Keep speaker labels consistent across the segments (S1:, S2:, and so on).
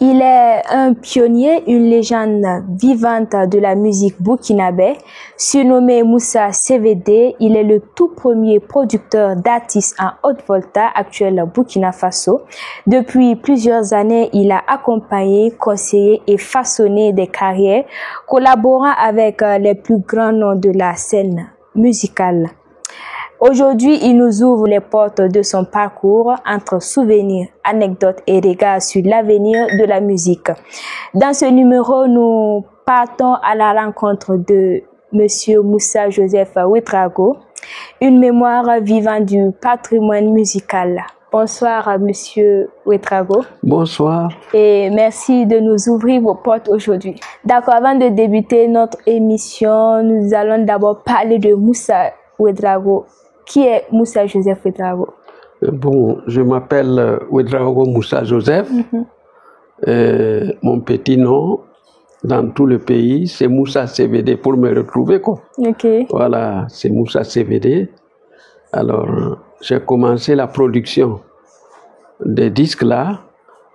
S1: Il est un pionnier, une légende vivante de la musique burkinabé. Surnommé Moussa CVD, il est le tout premier producteur d'artistes en haute volta actuel au Burkina Faso. Depuis plusieurs années, il a accompagné, conseillé et façonné des carrières, collaborant avec les plus grands noms de la scène musicale. Aujourd'hui, il nous ouvre les portes de son parcours entre souvenirs, anecdotes et regards sur l'avenir de la musique. Dans ce numéro, nous partons à la rencontre de Monsieur Moussa Joseph Ouedraogo, une mémoire vivante du patrimoine musical. Bonsoir, Monsieur Ouedraogo.
S2: Bonsoir.
S1: Et merci de nous ouvrir vos portes aujourd'hui. D'accord, avant de débuter notre émission, nous allons d'abord parler de Moussa Ouedraogo. Qui est Moussa Joseph Ouedraogo?
S2: Bon, je m'appelle Ouedraogo Moussa Joseph. Mon petit nom dans tout le pays, c'est Moussa CVD pour me retrouver, quoi.
S1: Okay.
S2: Voilà, c'est Moussa CVD. Alors, j'ai commencé la production des disques là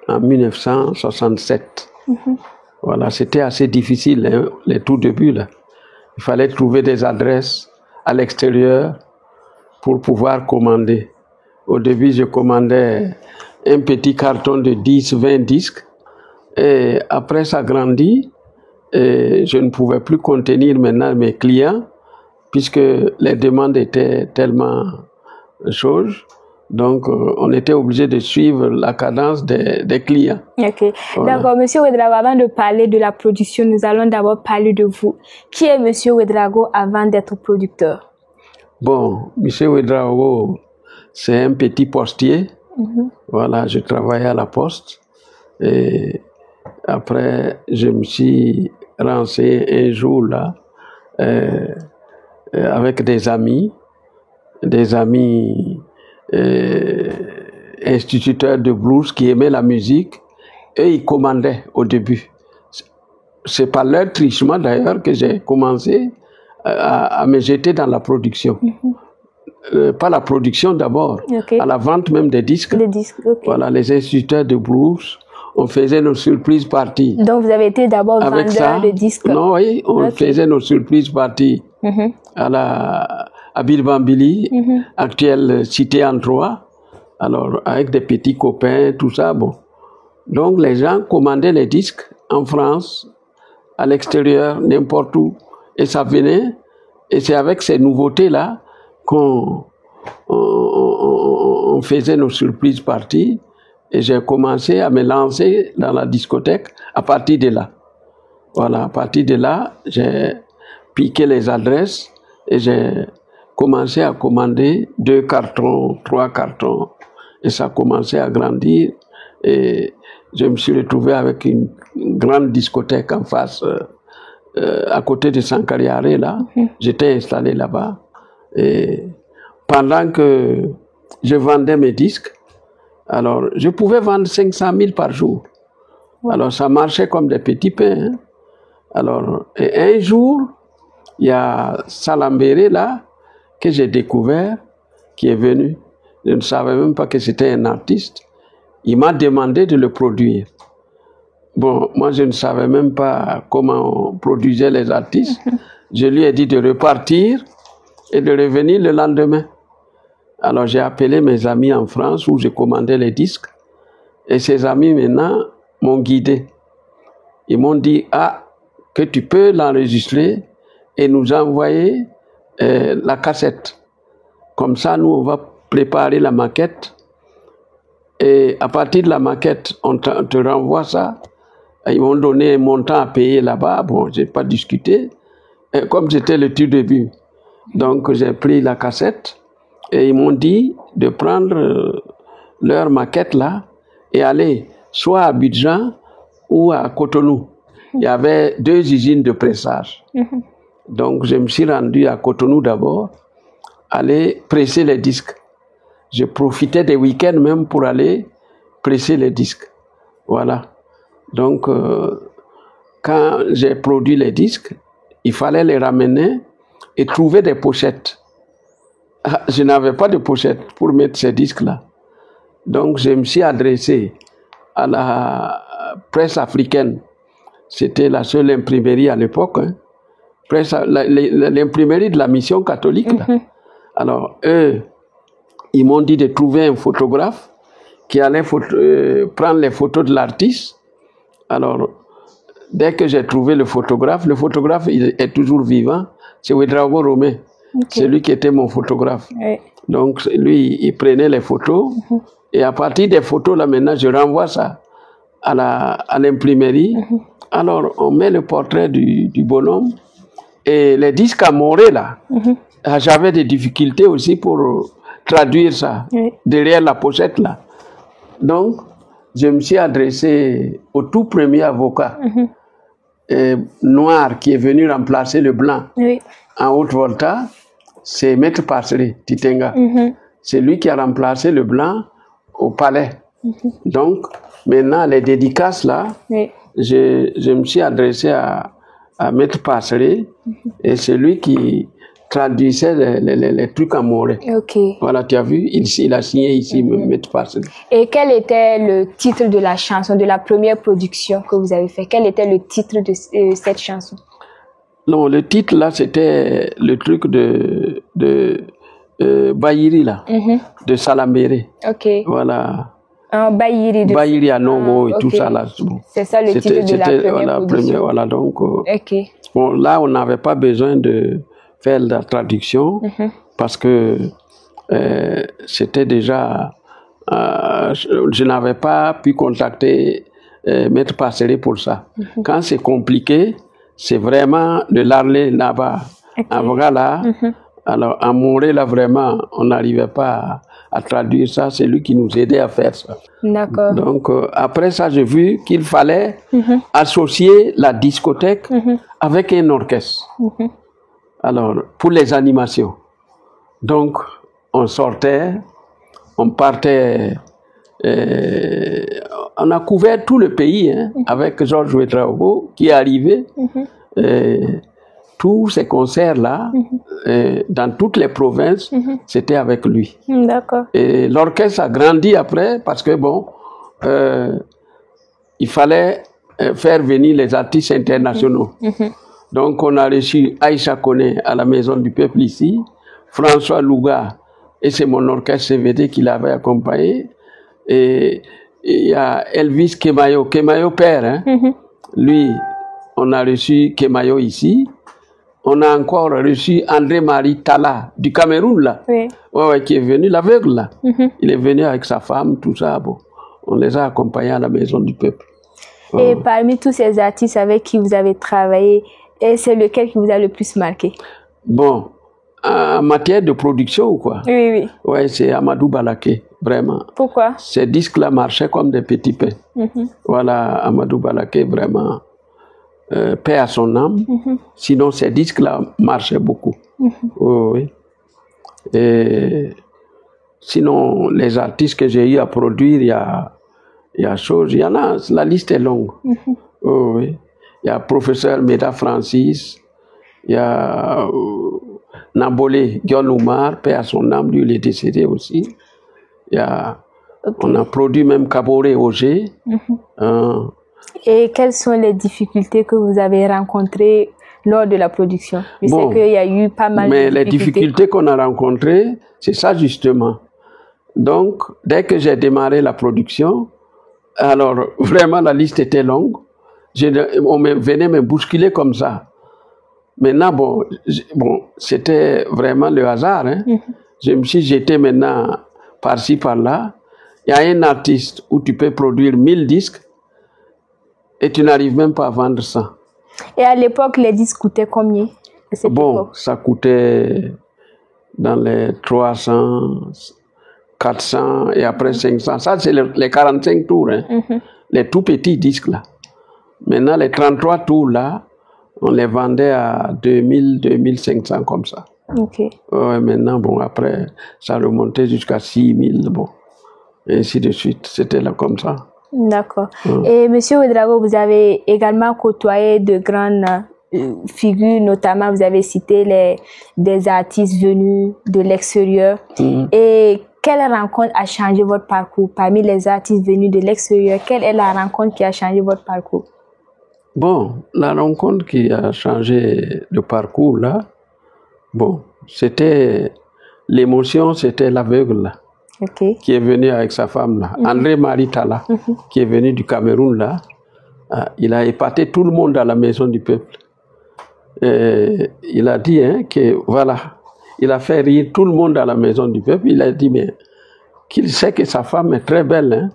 S2: en 1967. Voilà, c'était assez difficile, hein, les tout débuts là. Il fallait trouver des adresses à l'extérieur pour pouvoir commander. Au début, je commandais un petit carton de 10-20 disques. Et après, ça grandit. Et je ne pouvais plus contenir maintenant mes clients, puisque les demandes étaient tellement chaudes. Donc, on était obligé de suivre la cadence des clients.
S1: Ok.
S2: Voilà.
S1: D'accord. Monsieur Ouedraogo, avant de parler de la production, nous allons d'abord parler de vous. Qui est Monsieur Ouedraogo avant d'être producteur?
S2: Bon, Monsieur Ouedraogo, c'est un petit postier. Voilà, je travaillais à la poste. Et après, je me suis renseigné un jour là, avec des amis instituteurs de blues qui aimaient la musique, et ils commandaient au début. C'est par leur trichement d'ailleurs que j'ai commencé à me jeter dans la production. Pas la production d'abord,
S1: Okay.
S2: à la vente même des disques.
S1: Les disques, ok.
S2: Voilà, les instituteurs de blues, on faisait nos surprises parties.
S1: Donc, vous avez été d'abord
S2: Avec
S1: vendeur
S2: ça,
S1: de disques?
S2: Non, oui, on faisait nos surprises parties à Bilbambili, actuelle cité en Troie. Alors, avec des petits copains, tout ça, bon. Donc, les gens commandaient les disques en France, à l'extérieur, n'importe où. Et ça venait, et c'est avec ces nouveautés-là qu'on faisait nos surprises parties. Et j'ai commencé à me lancer dans la discothèque à partir de là. Voilà, à partir de là, j'ai piqué les adresses et j'ai commencé à commander 2 cartons, 3 cartons. Et ça a commencé à grandir. Et je me suis retrouvé avec une grande discothèque en face, à côté de Sankariare, là. J'étais installé là-bas. Et pendant que je vendais mes disques, alors je pouvais vendre 500 000 par jour. Alors ça marchait comme des petits pains. Hein. Alors, et un jour, il y a Salambéré là, que j'ai découvert, qui est venu. Je ne savais même pas que c'était un artiste. Il m'a demandé de le produire. Bon, moi je ne savais même pas comment on produisait les artistes. Je lui ai dit de repartir et de revenir le lendemain. Alors j'ai appelé mes amis en France où je commandais les disques. Et ces amis maintenant m'ont guidé. Ils m'ont dit, que tu peux l'enregistrer et nous envoyer la cassette. Comme ça, nous, on va préparer la maquette. Et à partir de la maquette, on te renvoie ça. Ils m'ont donné un montant à payer là-bas. Bon, je n'ai pas discuté. Et comme c'était le tout début, donc j'ai pris la cassette et ils m'ont dit de prendre leur maquette là et aller soit à Abidjan ou à Cotonou. Il y avait 2 usines de pressage. Donc je me suis rendu à Cotonou d'abord, aller presser les disques. Je profitais des week-ends même pour aller presser les disques. Voilà. Donc, quand j'ai produit les disques, il fallait les ramener et trouver des pochettes. Je n'avais pas de pochette pour mettre ces disques-là. Donc, je me suis adressé à la Presse africaine, c'était la seule imprimerie à l'époque. Hein. L'imprimerie de la mission catholique. Là. Alors, eux, ils m'ont dit de trouver un photographe qui allait prendre les photos de l'artiste. Alors, dès que j'ai trouvé le photographe il est toujours vivant, c'est Ouedraogo Romain. C'est lui qui était mon photographe. Donc, lui, il prenait les photos. Et à partir des photos, là, maintenant, je renvoie ça à l'imprimerie. Alors, on met le portrait du bonhomme. Et les disques à Morée, là, j'avais des difficultés aussi pour traduire ça derrière la pochette, là. Donc, je me suis adressé au tout premier avocat noir qui est venu remplacer le blanc en Haute-Volta. C'est Maître Passeré, Titenga. C'est lui qui a remplacé le blanc au palais. Donc, maintenant, les dédicaces, là, je me suis adressé à Maître Passeré et c'est lui qui traduisait les trucs en moré. Voilà, tu as vu, il a signé ici, Maître Passeré.
S1: Et quel était le titre de la chanson, de la première production que vous avez fait? Quel était le titre de cette chanson?
S2: Non, le titre, là, c'était le truc de Bayiri, là, de Salambéré. Voilà. Bayiri à Nogo et tout ça, là. Bon.
S1: C'est ça le titre de la première production.
S2: Voilà, donc, bon, là, on n'avait pas besoin de faire la traduction parce que c'était déjà... je n'avais pas pu contacter Maître Passeré pour ça. Quand c'est compliqué, c'est vraiment de l'arler là-bas. Avocat là, alors à Morée, là, vraiment, on n'arrivait pas à traduire ça. C'est lui qui nous aidait à faire ça.
S1: D'accord.
S2: Donc, après ça, j'ai vu qu'il fallait associer la discothèque avec un orchestre. Alors, pour les animations. Donc, on sortait, on partait, on a couvert tout le pays avec Georges Ouedraogo qui est arrivé. Tous ces concerts-là, dans toutes les provinces, c'était avec lui.
S1: D'accord.
S2: Et l'orchestre a grandi après parce que, bon, il fallait faire venir les artistes internationaux. Donc, on a reçu Aïcha Koné à la Maison du Peuple ici, François Louga, et c'est mon orchestre CVD qui l'avait accompagné. Et il y a Elvis Kemayo père, lui, on a reçu Kemayo ici. On a encore reçu André-Marie Tala du Cameroun, là, qui est venu, l'aveugle, là. Il est venu avec sa femme, tout ça. Bon, on les a accompagnés à la Maison du Peuple.
S1: Et parmi tous ces artistes avec qui vous avez travaillé, c'est lequel qui vous a le plus marqué? Bon,
S2: en matière de production ou quoi?
S1: Oui.
S2: Ouais, c'est Amadou Balaké, vraiment.
S1: Pourquoi?
S2: Ces disques-là marchaient comme des petits pains. Voilà, Amadou Balaké, vraiment. Paix à son âme. Sinon, ces disques-là marchaient beaucoup. Oui. Et sinon, les artistes que j'ai eu à produire, il y a chose, il y en a, la liste est longue. Oui. Il y a professeur Meda Francis, il y a Nabolé Guillaume Oumar, paix à son âme, lui il est décédé aussi. Il y a, on a produit même Kaboré Auger.
S1: Et quelles sont les difficultés que vous avez rencontrées lors de la production? Je sais qu'il y a eu pas mal de difficultés.
S2: Mais les difficultés qu'on a rencontrées, c'est ça justement. Donc, dès que j'ai démarré la production, alors vraiment la liste était longue. On venait me bousculer comme ça. Maintenant, bon, c'était vraiment le hasard. Je me suis jeté maintenant par-ci, par-là. Il y a un artiste où tu peux produire 1000 disques et tu n'arrives même pas à vendre ça.
S1: Et à l'époque, les disques coûtaient combien?
S2: Bon, ça coûtait dans les 300, 400 et après 500. Ça, c'est les 45 tours, les tout petits disques là. Maintenant, les 33 tours là, on les vendait à 2000, 2500 comme ça. Ouais, maintenant, bon, après, ça remontait jusqu'à 6000, bon, et ainsi de suite. C'était là comme ça.
S1: D'accord. Et Monsieur Ouedraogo, vous avez également côtoyé de grandes figures, notamment vous avez cité des artistes venus de l'extérieur. Et quelle rencontre a changé votre parcours parmi les artistes venus de l'extérieur? Quelle est la rencontre qui a changé votre parcours?
S2: Bon, la rencontre qui a changé le parcours, là, bon, c'était l'émotion, c'était l'aveugle, là, qui est venu avec sa femme, là. André-Marie Talla, qui est venu du Cameroun, là. Il a épaté tout le monde à la maison du peuple. Et il a dit que, voilà, il a fait rire tout le monde à la maison du peuple. Il a dit, mais qu'il sait que sa femme est très belle,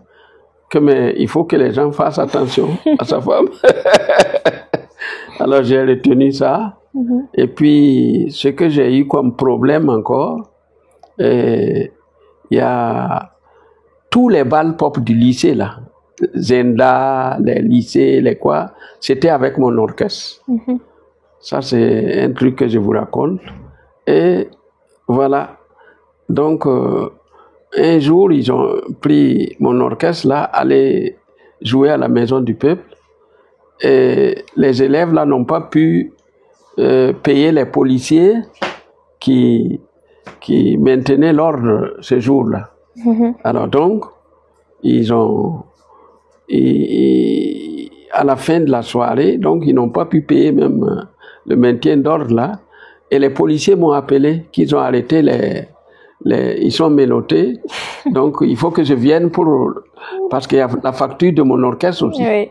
S2: mais il faut que les gens fassent attention à sa femme. Alors j'ai retenu ça. Et puis, ce que j'ai eu comme problème encore, il y a tous les bals pop du lycée, là. Zenda, les lycées, les quoi, c'était avec mon orchestre. Ça, c'est un truc que je vous raconte. Et voilà. Donc, un jour, ils ont pris mon orchestre, là, aller jouer à la maison du peuple. Et les élèves, là, n'ont pas pu payer les policiers qui maintenaient l'ordre ce jour-là. Alors donc, à la fin de la soirée, donc ils n'ont pas pu payer même le maintien d'ordre là. Et les policiers m'ont appelé qu'ils ont arrêté ils sont menottés. Donc il faut que je vienne parce qu'il y a la facture de mon orchestre aussi. Oui.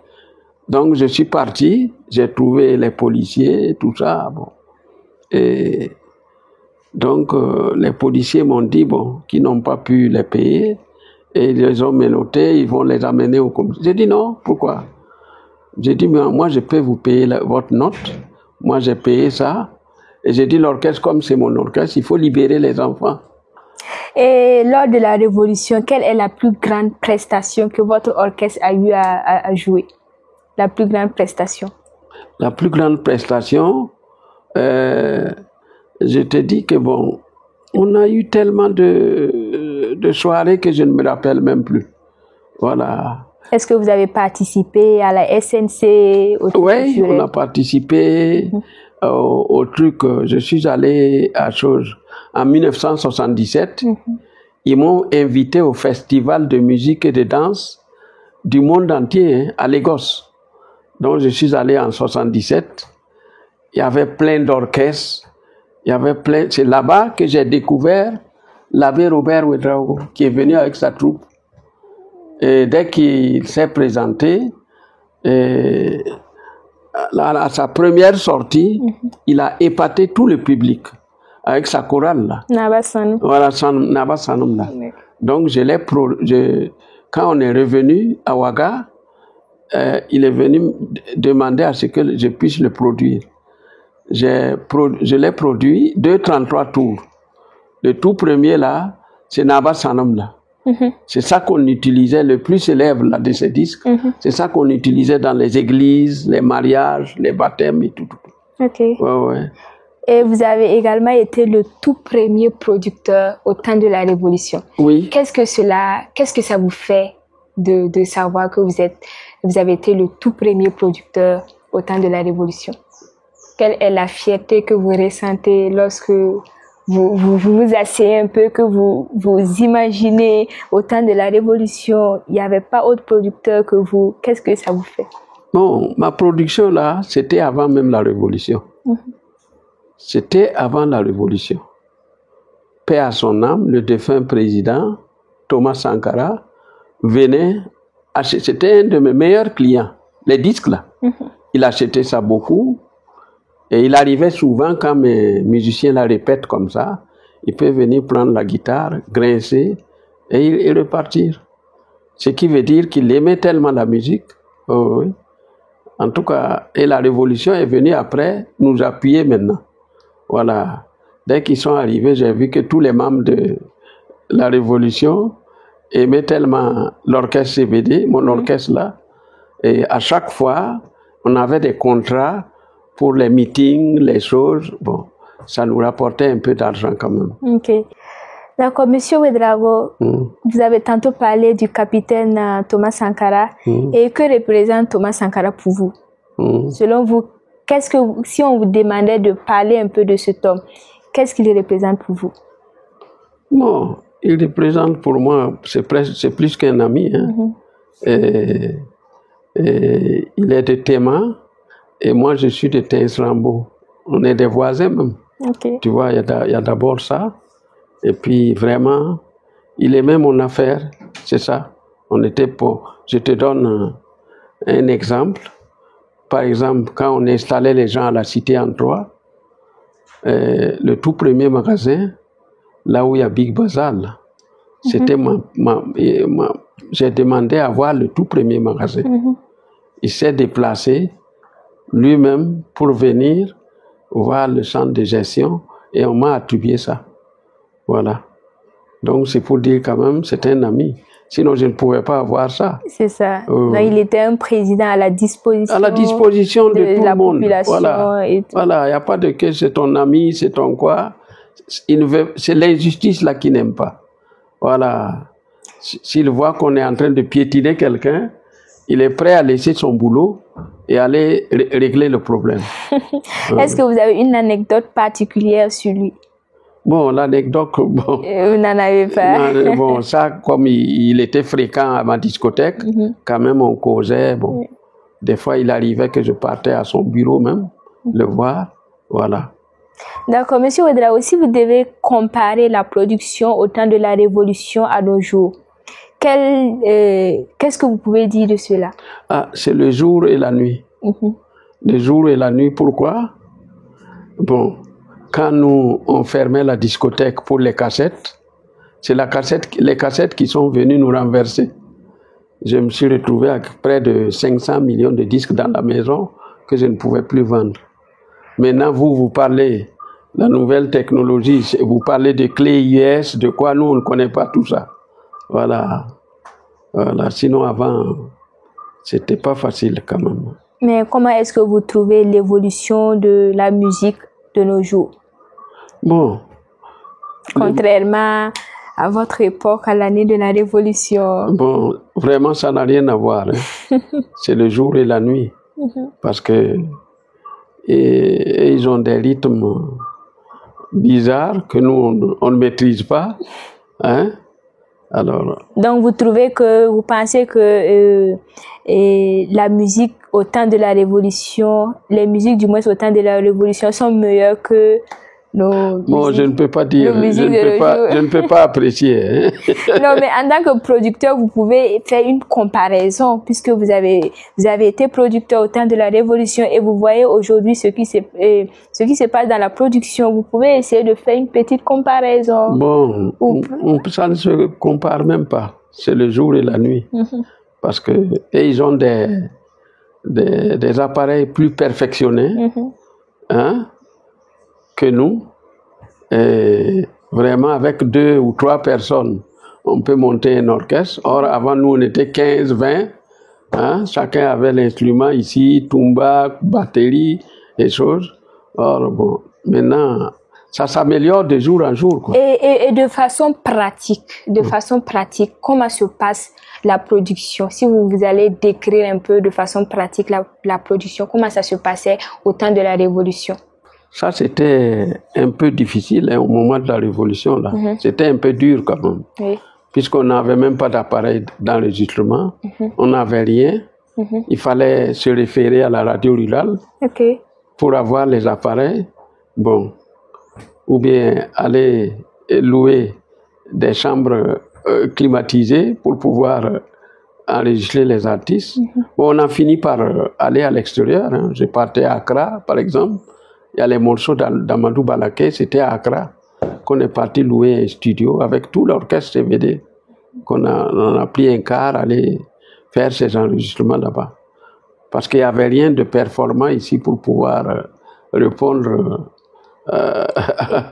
S2: Donc je suis parti, j'ai trouvé les policiers, tout ça. Bon. Et donc les policiers m'ont dit qu'ils n'ont pas pu les payer. Et ils les ont menottés, ils vont les amener au commissariat. J'ai dit non, pourquoi? J'ai dit, mais moi je peux vous payer votre note. Moi j'ai payé ça. Et j'ai dit, l'orchestre, comme c'est mon orchestre, il faut libérer les enfants.
S1: Et lors de la Révolution, quelle est la plus grande prestation que votre orchestre a eu à jouer? La plus grande prestation?
S2: La plus grande prestation, je te dis que bon, on a eu tellement de soirées que je ne me rappelle même plus. Voilà.
S1: Est-ce que vous avez participé à la SNC?
S2: Oui, on a participé au truc. Je suis allé à chose en 1977. Ils m'ont invité au festival de musique et de danse du monde entier à Lagos. Donc je suis allé en 77. Il y avait plein d'orchestres. C'est là-bas que j'ai découvert l'abbé Robert Ouedraogo, qui est venu avec sa troupe. Et dès qu'il s'est présenté, à sa première sortie, il a épaté tout le public avec sa chorale là.
S1: Nabasanum.
S2: Voilà, Nabasanum là. Donc quand on est revenu à Ouaga, il est venu demander à ce que je puisse le produire. Je l'ai produit 2-33 tours. Le tout premier là, c'est Nabasanum là. C'est ça qu'on utilisait, le plus célèbre là, de ces disques. C'est ça qu'on utilisait dans les églises, les mariages, les baptêmes et tout.
S1: Ok.
S2: Ouais.
S1: Et vous avez également été le tout premier producteur au temps de la Révolution.
S2: Oui.
S1: Qu'est-ce que ça vous fait de savoir que vous avez été le tout premier producteur au temps de la Révolution? Quelle est la fierté que vous ressentez lorsque vous asseyez un peu, que vous imaginez au temps de la Révolution, il n'y avait pas autre producteur que vous. Qu'est-ce que ça vous fait?
S2: Bon, ma production là, c'était avant même la Révolution. C'était avant la Révolution. Paix à son âme, le défunt président, Thomas Sankara, venait acheter. C'était un de mes meilleurs clients, les disques là. Il achetait ça beaucoup. Et il arrivait souvent, quand mes musiciens la répètent comme ça, il peut venir prendre la guitare, grincer et repartir. Ce qui veut dire qu'il aimait tellement la musique. Oh, oui. En tout cas, et la Révolution est venue après nous appuyer maintenant. Voilà. Dès qu'ils sont arrivés, j'ai vu que tous les membres de la Révolution aimaient tellement l'orchestre CVD, mon orchestre là. Et à chaque fois, on avait des contrats pour les meetings, les choses. Bon, ça nous rapportait un peu d'argent quand même.
S1: Ok. D'accord, Monsieur Ouedraogo, vous avez tantôt parlé du capitaine Thomas Sankara. Et que représente Thomas Sankara pour vous? Selon vous, si on vous demandait de parler un peu de cet homme, qu'est-ce qu'il représente pour vous?
S2: Bon, il représente pour moi, c'est plus qu'un ami. Hein. Et il est de Téma et moi je suis de Tinslambo. On est des voisins même.
S1: Okay.
S2: Tu vois, il y a d'abord ça. Et puis vraiment, il aimait mon affaire, c'est ça. On était pour. Je te donne un exemple. Par exemple, quand on installait les gens à la Cité en Troyes, le tout premier magasin, là où il y a Big Bazar, c'était j'ai demandé à voir le tout premier magasin. Il s'est déplacé lui-même pour venir voir le centre de gestion et on m'a attribué ça. Voilà. Donc c'est pour dire quand même, c'est un ami. Sinon, je ne pouvais pas avoir ça.
S1: C'est ça. Donc, il était un président à la disposition.
S2: À la disposition de tout
S1: la
S2: le monde.
S1: Population
S2: voilà.
S1: Et tout.
S2: Voilà. Il n'y a pas de que c'est ton ami, c'est ton quoi. C'est l'injustice là qui n'aime pas. Voilà. S'il voit qu'on est en train de piétiner quelqu'un, il est prêt à laisser son boulot et aller régler le problème.
S1: Est-ce que vous avez une anecdote particulière sur lui?
S2: Bon, l'anecdote, bon.
S1: Vous n'en avez pas?
S2: Non, bon, ça, comme il était fréquent à ma discothèque, quand même on causait, bon. Des fois, il arrivait que je partais à son bureau même, le voir, voilà.
S1: D'accord, Monsieur Ouédraogo, si vous devez comparer la production au temps de la Révolution à nos jours, qu'est-ce que vous pouvez dire de cela?
S2: Ah, c'est le jour et la nuit. Le jour et la nuit, pourquoi? Bon, quand nous, on fermait la discothèque pour les cassettes, c'est les cassettes qui sont venues nous renverser. Je me suis retrouvé avec près de 500 millions de disques dans la maison que je ne pouvais plus vendre. Maintenant, vous parlez de la nouvelle technologie, vous parlez de clés US, de quoi nous, on ne connaît pas tout ça. Voilà. Voilà. Sinon, avant, c'était pas facile quand même.
S1: Mais comment est-ce que vous trouvez l'évolution de la musique de nos jours?
S2: Bon.
S1: Contrairement à votre époque, à l'année de la Révolution.
S2: Bon, vraiment, ça n'a rien à voir. Hein. C'est le jour et la nuit. Parce que ils ont des rythmes bizarres que nous, on ne maîtrise pas. Hein? Alors,
S1: donc, vous pensez que la musique au temps de la Révolution, les musiques du moins au temps de la Révolution sont meilleures que nos musiques.
S2: Bon, je ne peux pas dire, je ne peux pas apprécier. Hein?
S1: Non, mais en tant que producteur, vous pouvez faire une comparaison puisque vous avez été producteur au temps de la Révolution et vous voyez aujourd'hui ce qui se passe dans la production. Vous pouvez essayer de faire une petite comparaison.
S2: Bon, ça ne se compare même pas. C'est le jour et la nuit. Parce que ils ont des appareils plus perfectionnés hein, que nous. Et vraiment, avec 2 ou 3 personnes, on peut monter un orchestre. Or, avant, nous, on était 15, 20. Hein, chacun avait l'instrument ici, tumba, batterie, et choses. Or, bon, maintenant, ça s'améliore de jour en jour. Quoi.
S1: Et de façon pratique, comment se passe la production? Si vous allez décrire un peu de façon pratique la production, comment ça se passait au temps de la Révolution?
S2: Ça, c'était un peu difficile hein, au moment de la Révolution. Là. C'était un peu dur quand même. Oui. Puisqu'on n'avait même pas d'appareil d'enregistrement. On n'avait rien. Il fallait se référer à la radio rurale pour avoir les appareils. Bon. Ou bien aller louer des chambres climatisées pour pouvoir enregistrer les artistes. Bon, on a fini par aller à l'extérieur. Hein. Je partais à Accra, par exemple. Il y a les morceaux d'Amadou Balaké, c'était à Accra qu'on est parti louer un studio avec tout l'orchestre CVD. On a pris un car, aller faire ces enregistrements là-bas. Parce qu'il n'y avait rien de performant ici pour pouvoir répondre.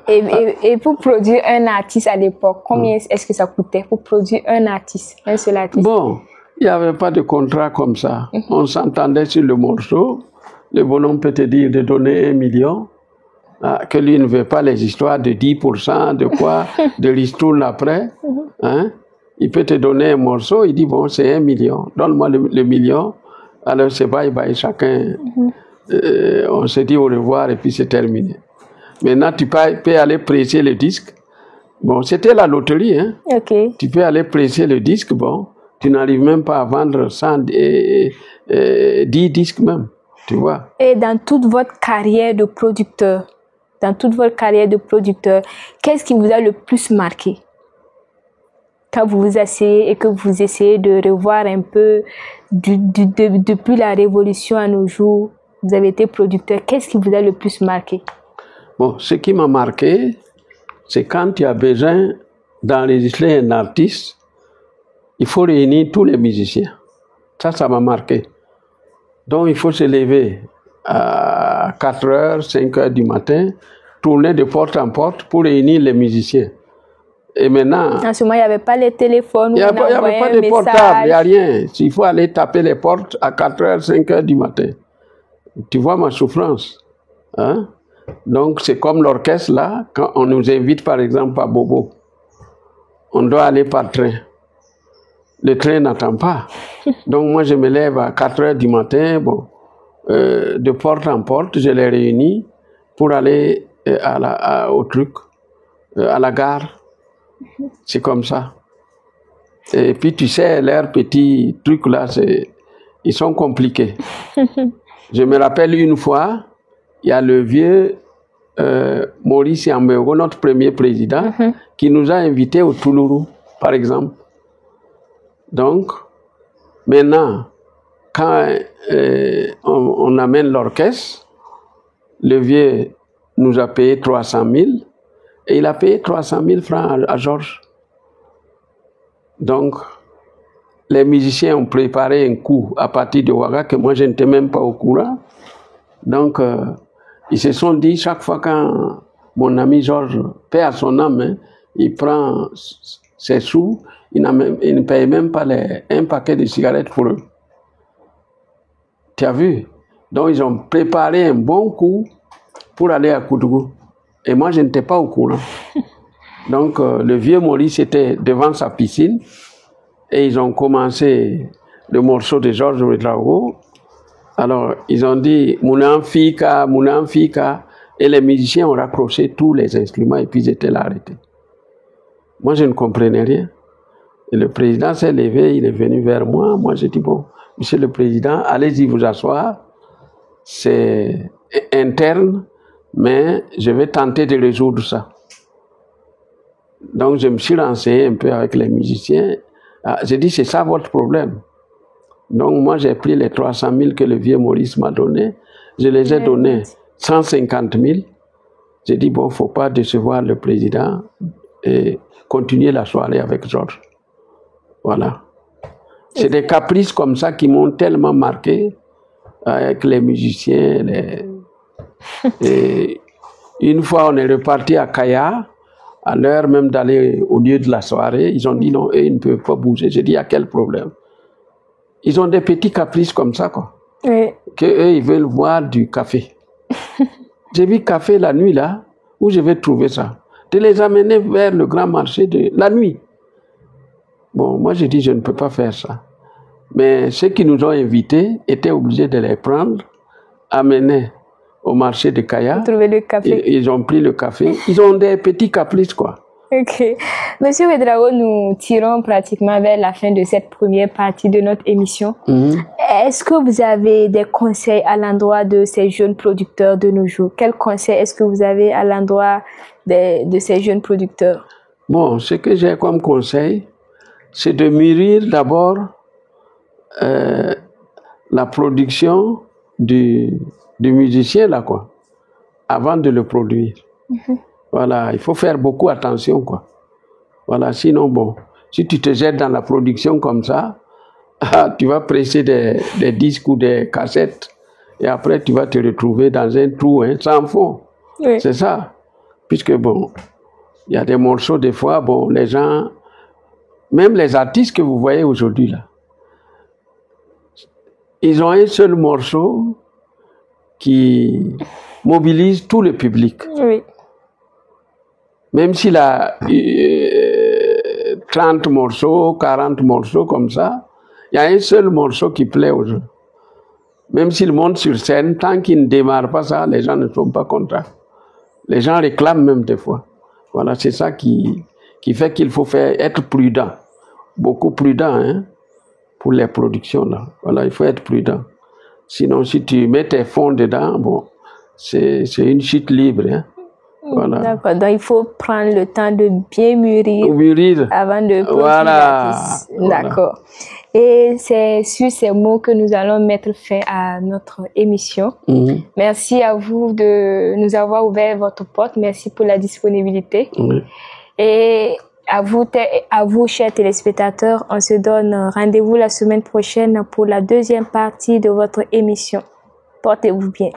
S1: Et pour produire un artiste à l'époque, combien est-ce que ça coûtait pour produire un artiste, un seul artiste?
S2: Bon, il n'y avait pas de contrat comme ça. On s'entendait sur le morceau. Le bonhomme peut te dire de donner 1 million, que lui ne veut pas les histoires de 10%, de quoi, de ristourne après. Hein? Il peut te donner un morceau, il dit bon, c'est 1 million, donne-moi le million. Alors c'est bye bye, chacun, on se dit au revoir et puis c'est terminé. Maintenant, tu peux aller presser le disque Bon, c'était la loterie, hein.
S1: Ok.
S2: Tu peux aller presser le disque, bon, tu n'arrives même pas à vendre 10 disques même, tu vois.
S1: Et dans toute votre carrière de producteur, qu'est-ce qui vous a le plus marqué? Quand vous vous asseyez et que vous essayez de revoir un peu depuis la Révolution à nos jours, vous avez été producteur, qu'est-ce qui vous a le plus marqué?
S2: Bon, ce qui m'a marqué, c'est quand tu as besoin d'enregistrer un artiste, il faut réunir tous les musiciens. Ça m'a marqué. Donc, il faut se lever à 4 heures, 5 heures du matin, tourner de porte en porte pour réunir les musiciens. Et maintenant...
S1: En ce moment, il n'y avait pas les téléphones,
S2: il n'y avait pas de portable, il n'y a rien. Il faut aller taper les portes à 4 heures, 5 heures du matin. Tu vois ma souffrance. Hein? Donc, c'est comme l'orchestre, là, quand on nous invite, par exemple, à Bobo. On doit aller par train. Le train n'attend pas. Donc, moi, je me lève à 4 heures du matin, bon, de porte en porte, je les réunis pour aller au truc, à la gare. C'est comme ça. Et puis, tu sais, leurs petits trucs là, ils sont compliqués. Je me rappelle une fois, il y a le vieux Maurice Yambego, notre premier président, qui nous a invités au Toulourou, par exemple. Donc, maintenant, quand on amène l'orchestre, le vieux nous a payé 300 000 et il a payé 300 000 francs à Georges. Donc, les musiciens ont préparé un coup à partir de Ouaga que moi je n'étais même pas au courant. Donc, ils se sont dit, chaque fois quand mon ami Georges, paie à son âme, hein, il prend ses sous, il ne paye même pas un paquet de cigarettes pour eux. Tu as vu? Donc, ils ont préparé un bon coup pour aller à Koudougou. Et moi, je n'étais pas au courant. Donc, le vieux Maurice était devant sa piscine et ils ont commencé le morceau de Georges Ouédraogo. Alors, ils ont dit « Mounan Fika, Mounan Fika » et les musiciens ont raccroché tous les instruments et puis ils étaient là arrêtés. Moi, je ne comprenais rien. Et le président s'est levé, il est venu vers moi. Moi, j'ai dit « Bon, monsieur le président, allez-y vous asseoir. C'est interne, mais je vais tenter de résoudre ça. » Donc, je me suis renseigné un peu avec les musiciens. J'ai dit, c'est ça votre problème. Donc, moi, j'ai pris les 300 000 que le vieux Maurice m'a donné. Je les ai donnés 150 000. J'ai dit, bon, il ne faut pas décevoir le président et continuer la soirée avec Georges. Voilà. C'est des caprices comme ça qui m'ont tellement marqué avec les musiciens. Et une fois, on est reparti à Kaya. À l'heure même d'aller au lieu de la soirée, ils ont dit non, eux, ils ne peuvent pas bouger. J'ai dit, il y a quel problème? Ils ont des petits caprices comme ça, quoi. Oui. Qu'eux, ils veulent boire du café. J'ai vu café la nuit, là, où je vais trouver ça. De les amener vers le grand marché de la nuit. Bon, moi, j'ai dit, je ne peux pas faire ça. Mais ceux qui nous ont invités étaient obligés de les prendre, amener au marché de Kaya.
S1: Trouver le café.
S2: Ils ont pris le café. Ils ont des petits caprices, quoi.
S1: Ok. Monsieur Ouédraogo, nous tirons pratiquement vers la fin de cette première partie de notre émission. Est-ce que vous avez des conseils à l'endroit de ces jeunes producteurs de nos jours? Quels conseils est-ce que vous avez à l'endroit de ces jeunes producteurs? Bon,
S2: ce que j'ai comme conseil, c'est de mûrir d'abord la production du musicien, là, quoi, avant de le produire. Voilà, il faut faire beaucoup attention, quoi. Voilà, sinon, bon, si tu te jettes dans la production comme ça, tu vas presser des disques ou des cassettes et après, tu vas te retrouver dans un trou, hein, sans fond. Oui. C'est ça. Puisque, bon, il y a des morceaux, des fois, bon, les gens, même les artistes que vous voyez aujourd'hui, là, ils ont un seul morceau qui mobilise tout le public. Oui. Même s'il a 30 morceaux, 40 morceaux comme ça, il y a un seul morceau qui plaît aux gens. Même s'il monte sur scène, tant qu'il ne démarre pas ça, les gens ne sont pas contents. Les gens réclament même des fois. Voilà, c'est ça qui qui fait qu'il faut être prudent, beaucoup prudent, hein, pour les productions là. Voilà, il faut être prudent. Sinon, si tu mets tes fonds dedans, bon, c'est une chute libre, hein. Voilà.
S1: D'accord, donc il faut prendre le temps de bien mûrir avant de produire l'artiste. D'accord. Et c'est sur ces mots que nous allons mettre fin à notre émission. Merci à vous de nous avoir ouvert votre porte. Merci pour la disponibilité. Et à vous, chers téléspectateurs, on se donne rendez-vous la semaine prochaine pour la deuxième partie de votre émission. Portez-vous bien.